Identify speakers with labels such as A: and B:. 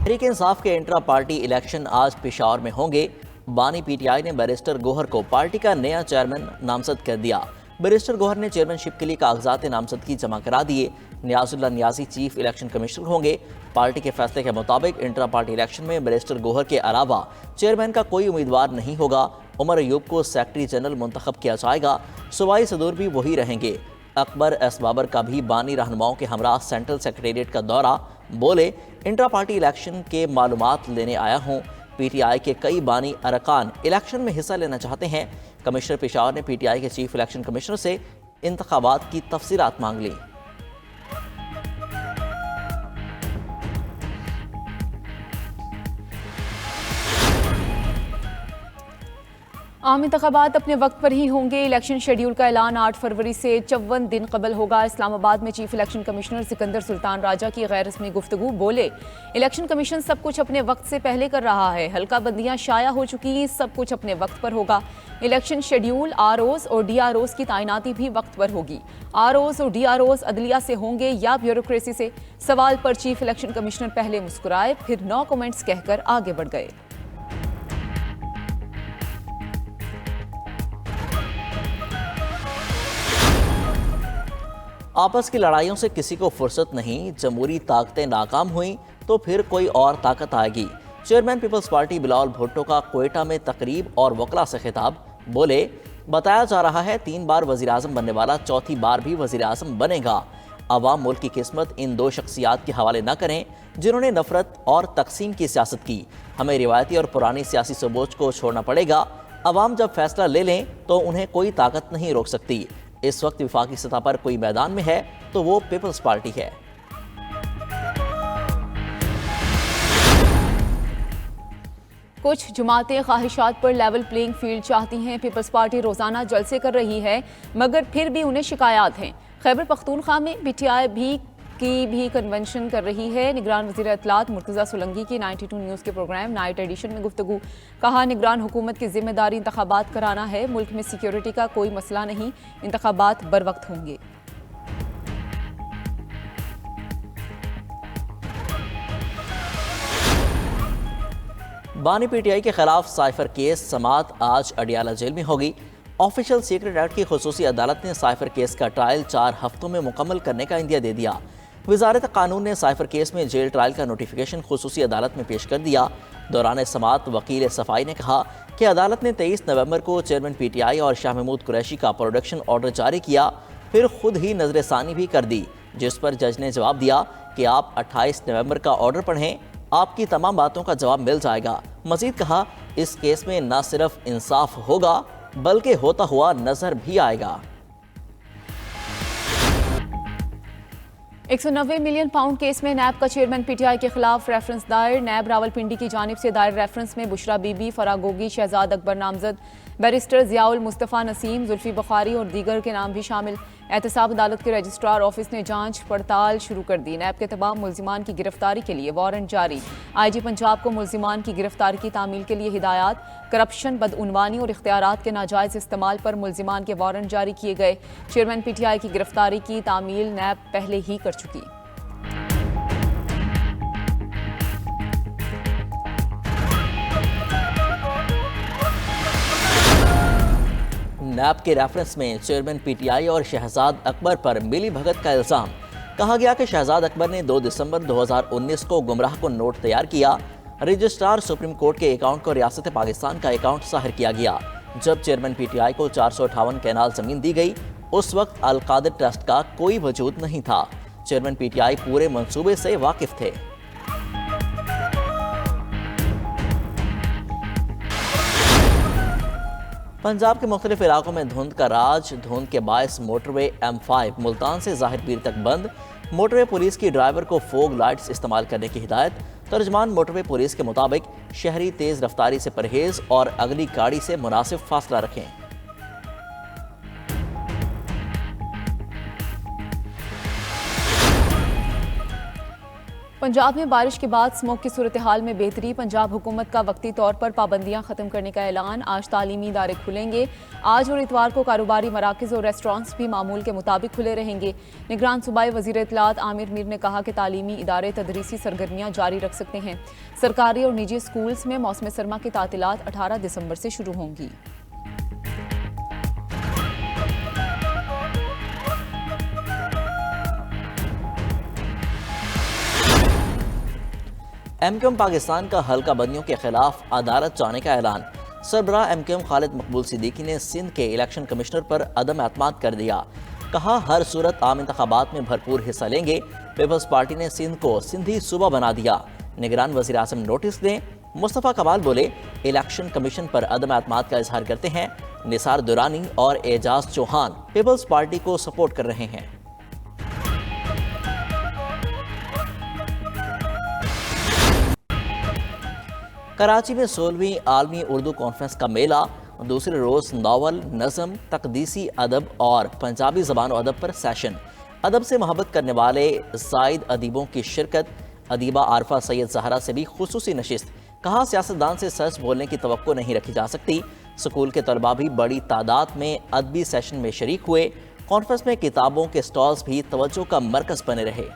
A: तहरीक इंसाफ के intra party election आज पेशावर में होंगे। बानी पीटीआई ने बैरिस्टर गोहर को पार्टी का नया चेयरमैन नामजद कर दिया। बैरिस्टर गोहर ने चेयरमैनशिप के लिए कागजात नामजदगी जमा करा दिए। नियाजुल्ला नियाजी चीफ इलेक्शन कमिश्नर होंगे। पार्टी के फैसले के मुताबिक इंट्रा पार्टी इलेक्शन में बैरिस्टर गोहर के अलावा चेयरमैन का कोई उम्मीदवार नहीं होगा। उमर अयूब को सेक्रेटरी जनरल मुंतखब किया जाएगा। सूबाई सदूर भी वही रहेंगे। अकबर एस बाबर का भी बानी रहनुमाओं के हमरा सेंट्रल सेक्रेटेरिएट का दौरा। बोले, इंट्रा पार्टी इलेक्शन के मालूमात लेने आया हूँ। पीटीआई के कई बानी अरकान इलेक्शन में हिस्सा लेना चाहते हैं। कमिश्नर पेशावर ने पीटीआई के चीफ इलेक्शन कमिश्नर से इंतखाबात की तफसीलात मांग ली।
B: आम इंतखाबात अपने वक्त पर ही होंगे। इलेक्शन शेड्यूल का ऐलान 8 फरवरी से 54 दिन कबल होगा। इस्लामाबाद में chief election commissioner Sikandar Sultan Raja की गैर रस्मी गुफ्तगू। बोले, इलेक्शन कमीशन सब कुछ अपने वक्त से पहले कर रहा है। हल्का बंदियां शाया हो चुकी, सब कुछ अपने वक्त पर होगा। इलेक्शन शेड्यूल आरओज और डीआरओज की तैनाती भी वक्त पर होगी। आरओज और डीआरओज अदलिया से होंगे या ब्यूरोक्रेसी से? सवाल पर चीफ इलेक्शन कमिश्नर पहले मुस्कुराए, फिर नो कमेंट्स कहकर आगे बढ़ गए।
A: आपस की लड़ाइयों से किसी को फुर्सत नहीं। जमहूरी ताकतें नाकाम हुई तो फिर कोई और ताकत आएगी। चेयरमैन पीपल्स पार्टी बिलावल भुट्टो का क्वेटा में तकरीब और वकला से खिताब। बोले, बताया जा रहा है 3 बार वज़ीर आज़म बनने वाला चौथी बार भी वज़ीर आज़म बनेगा। अवाम मुल्क की किस्मत इन 2 शख्सियात के हवाले न करें जिन्होंने नफरत और तकसीम की सियासत की। हमें रिवायती और पुरानी सियासी सोच को छोड़ना पड़ेगा। अवाम जब फैसला ले लें तो उन्हें कोई ताकत नहीं रोक सकती। इस वक्त विफाकी सतह पर कोई मैदान में है तो वो पीपल्स पार्टी है।
B: कुछ जमातें ख्वाहिशात पर लेवल प्लेइंग फील्ड चाहती हैं। पीपल्स पार्टी रोजाना जलसे कर रही है मगर फिर भी उन्हें शिकायत हैं। खैबर पख्तूनख्वा में पीटीआई भी कन्वेंशन कर रही है। निगरान वज़ीर इत्तलात मुर्तज़ा सोलंकी की 92 न्यूज़ के प्रोग्राम नाइट एडिशन में गुफ्तगू। कहा, निगरान हुकूमत की जिम्मेदारी इंतखाबात कराना है। मुल्क में सिक्योरिटी का कोई मसला नहीं, इंतखाबात बर वक्त होंगे।
A: बानी पीटीआई के खिलाफ साइफर केस समात आज अडियाला जेल में होगी। ऑफिशियल सीक्रेट एक्ट की खुसूसी अदालत ने साइफर केस का ट्रायल 4 हफ्तों में मुकम्मल करने का इंदिया दे दिया। वजारत कानून ने साइफर केस में जेल ट्रायल का नोटिफिकेशन खुसूसी अदालत में पेश कर दिया। दौरान समात वकील सफाई ने कहा कि अदालत ने 23 नवंबर को चेयरमैन पीटीआई और शाह महमूद कुरैशी का प्रोडक्शन ऑर्डर जारी किया, फिर खुद ही नजर सानी भी कर दी, जिस पर जज ने जवाब दिया कि आप 28 नवंबर का ऑर्डर पढ़ें, आपकी तमाम बातों का जवाब मिल जाएगा। मजीद कहा, इस केस में न सिर्फ इंसाफ होगा बल्कि होता हुआ नजर भी आएगा।
B: 190 मिलियन पाउंड केस में नैब का चेयरमैन पीटीआई के खिलाफ रेफरेंस दायर। नैब रावलपिंडी की जानिब से दायर रेफरेंस में बुशरा बीबी, फरागोगी, शहजाद अकबर नामजद, बैरिस्टर जियाउल मुस्तफ़ा नसीम, जुल्फी बुखारी और दीगर के नाम भी शामिल। एहतसाब अदालत के रजिस्ट्रार ऑफिस ने जांच पड़ताल शुरू कर दी। नैब के तमाम मुल्जिमान की गिरफ्तारी के लिए वारंट जारी। आईजी पंजाब को मुल्जिमान की गिरफ्तारी की तामील के लिए हिदायत। करप्शन, बदउनवानी और इख्तियारात के नाजायज़ इस्तेमाल पर मुल्जिमान के वारंट जारी किए गए। चेयरमैन पीटीआई की गिरफ्तारी की तामील नैब पहले ही कर चुकी।
A: नैब के रेफरेंस में चेयरमैन पीटीआई और शहजाद अकबर पर मिली भगत का इल्जाम। कहा गया कि शहजाद अकबर ने 2 दिसंबर 2019 को गुमराह को नोट तैयार किया। रजिस्ट्रार सुप्रीम कोर्ट के अकाउंट को रियासत पाकिस्तान का अकाउंट जाहिर किया गया। जब चेयरमैन पीटीआई को 458 कैनाल जमीन दी गई, उस वक्त अल कादिर ट्रस्ट का कोई वजूद नहीं था। चेयरमैन पीटीआई पूरे मंसूबे से वाकिफ थे। पंजाब के मुख्तलिफ इलाकों में धुंध का राज। धुंध के बायस मोटरवे M5 मुल्तान से ज़ाहिर पीर तक बंद। मोटरवे पुलिस की ड्राइवर को फोग लाइट्स इस्तेमाल करने की हिदायत। तर्जमान मोटरवे पुलिस के मुताबिक शहरी तेज़ रफ्तारी से परहेज और अगली गाड़ी से मुनासिब फासला रखें।
B: पंजाब में बारिश के बाद स्मोक की सूरत हाल में बेहतरी। पंजाब हुकूमत का वक्ती तौर पर पाबंदियां ख़त्म करने का ऐलान। आज तालीमी इदारे खुलेंगे। आज और इतवार को कारोबारी मराकज़ और रेस्टोरेंट्स भी मामूल के मुताबिक खुले रहेंगे। निगरान सूबाई वज़ीर इत्तलात आमिर मीर ने कहा कि तालीमी इदारे तदरीसी सरगर्मियां जारी रख सकते हैं। सरकारी और निजी स्कूल्स में मौसम सरमा की तातीलात 18 दिसंबर से शुरू होंगी।
A: एमक्यूएम पाकिस्तान का हल्का बंदियों के खिलाफ अदालत जाने का ऐलान। सरबराह एमक्यूएम खालिद मकबूल सिद्दीकी ने सिंध के इलेक्शन कमिश्नर पर अदम एतमाद कर दिया। कहा हर सूरत आम इंतखाबात में भरपूर हिस्सा लेंगे। पीपल्स पार्टी ने सिंध को सिंधी सूबा बना दिया। निगरान वज़ीर आज़म नोटिस दें। मुस्तफ़ा कमाल बोले इलेक्शन कमीशन पर अदम एतमाद का इजहार करते हैं। निसार दुरानी और एजाज चौहान पीपल्स पार्टी को सपोर्ट कर रहे हैं। कराची में 16वीं आलमी उर्दू कॉन्फ्रेंस का मेला। दूसरे रोज़ नावल, नज़म, तकदीसी अदब और पंजाबी ज़बान और अदब पर सेशन। अदब से मोहब्बत करने वाले ज़ायद अदीबों की शिरकत। अदीबा आरफा सैयद ज़हरा से भी खुसूसी नशिस्त। कहा सियासतदान से सच बोलने की तवक्को नहीं रखी जा सकती। स्कूल के तलबा भी बड़ी तादाद में अदबी सेशन में शरीक हुए। कॉन्फ्रेंस में किताबों के स्टॉल्स भी तवज्जो का मरकज़ बने रहे।